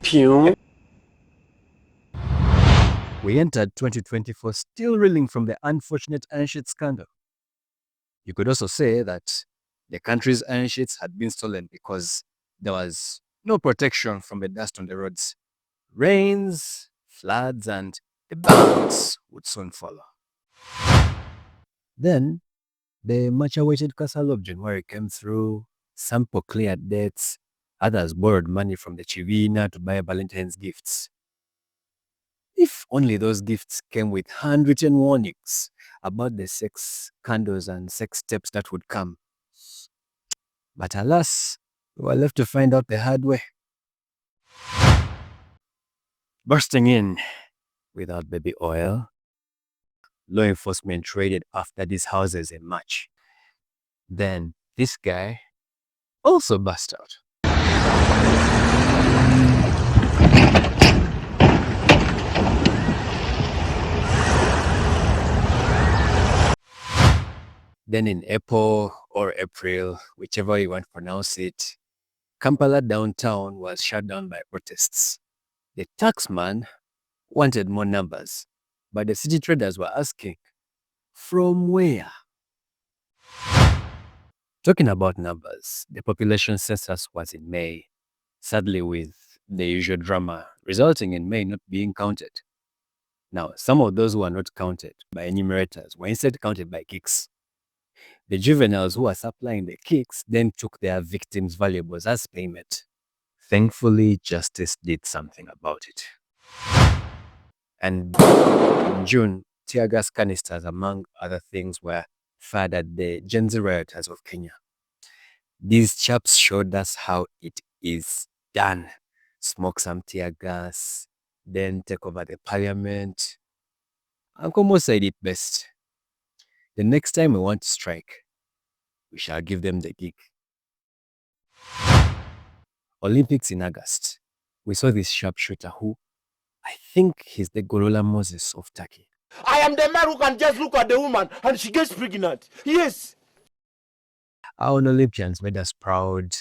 Pew. We entered 2024 still reeling from the unfortunate iron sheet scandal. You could also say that the country's iron sheets had been stolen because there was no protection from the dust on the roads. Rains, floods, and the banks would soon follow. Then, the much awaited Castle of January came through. Some people cleared debts, others borrowed money from the Chivina to buy Valentine's gifts. If only those gifts came with handwritten warnings about the sex candles and sex steps that would come. But alas, we were left to find out the hard way. Bursting in without baby oil, law enforcement raided after these houses in March. Then this guy also burst out. Then in April or April, whichever you want to pronounce it, Kampala downtown was shut down by protests. The taxman wanted more numbers, but the city traders were asking, from where? Talking about numbers, the population census was in May, sadly with the usual drama resulting in May not being counted. Now, some of those who were not counted by enumerators were instead counted by kicks. The juveniles who were supplying the kicks then took their victims' valuables as payment. Thankfully, justice did something about it. And in June, tear gas canisters, among other things, were fired at the Gen Z rioters of Kenya. These chaps showed us how it is done. Smoke some tear gas, then take over the parliament. Uncle Mo said it best. The next time we want to strike, we shall give them the gig. Olympics in August. We saw this sharpshooter who, I think he's the Gorilla Moses of Turkey. I am the man who can just look at the woman and she gets pregnant. Yes. Our Olympians made us proud.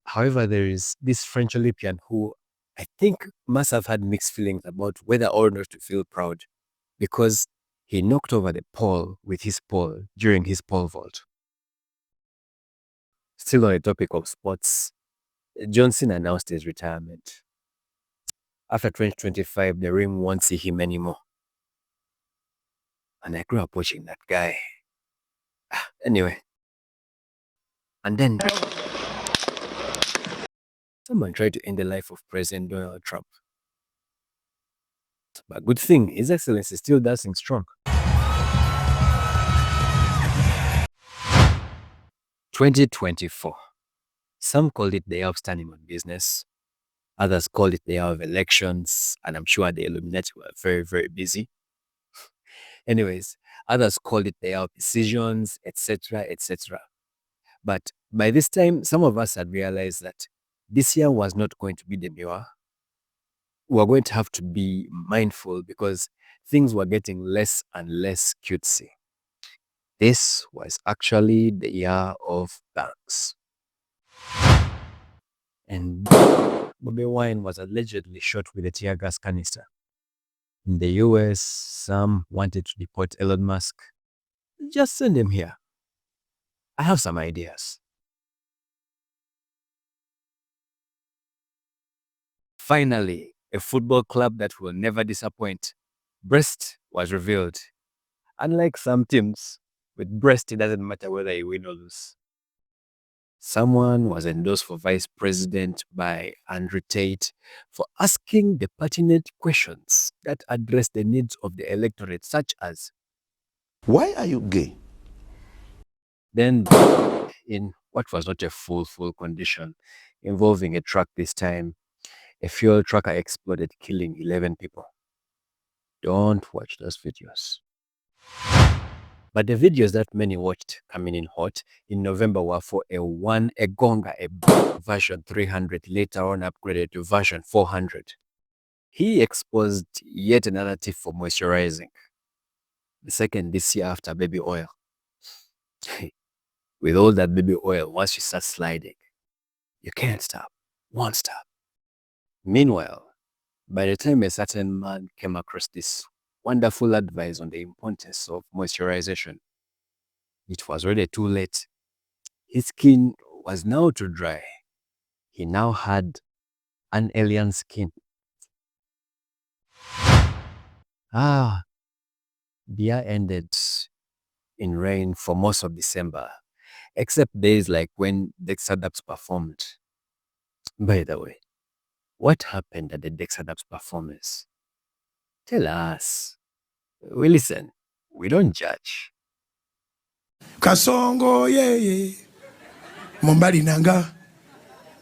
However, there is this French Olympian who I think must have had mixed feelings about whether or not to feel proud because he knocked over the pole with his pole during his pole vault. Still on the topic of sports, Johnson announced his retirement. After 2025, the Rim won't see him anymore. And I grew up watching that guy. Anyway. And then someone tried to end the life of President Donald Trump. But good thing, His Excellency is still dancing strong. 2024. Some called it the year of standing on business. Others called it the year of elections. And I'm sure the Illuminati were very, very busy. Anyways, others called it the year of decisions, etc., etc. But by this time, some of us had realized that this year was not going to be the mirror. We were going to have to be mindful because things were getting less and less cutesy. This was actually the year of banks. And Bobi Wine was allegedly shot with a tear gas canister. In the US, some wanted to deport Elon Musk. Just send him here. I have some ideas. Finally, a football club that will never disappoint. Brest was revealed. Unlike some teams, with Brest, it doesn't matter whether you win or lose. Someone was endorsed for vice president by Andrew Tate for asking the pertinent questions that address the needs of the electorate, such as, why are you gay? Then, in what was not a full condition, involving a truck this time, a fuel trucker exploded, killing 11 people. Don't watch those videos. But the videos that many watched coming in hot in November were for a Gonga, a version 300, later on upgraded to version 400. He exposed yet another tip for moisturizing. The second this year after baby oil. With all that baby oil, once you start sliding, you can't stop, won't stop. Meanwhile, by the time a certain man came across this wonderful advice on the importance of moisturization, it was already too late. His skin was now too dry. He now had an alien skin. The year ended in rain for most of December, except days like when Dexadaps performed. By the way, what happened at the Dexadaps performance? Tell us. We listen. We don't judge. Kasongo yeye Mombali nanga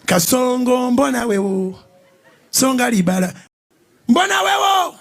Kasongo mbona wewo Songa libala mbona wewo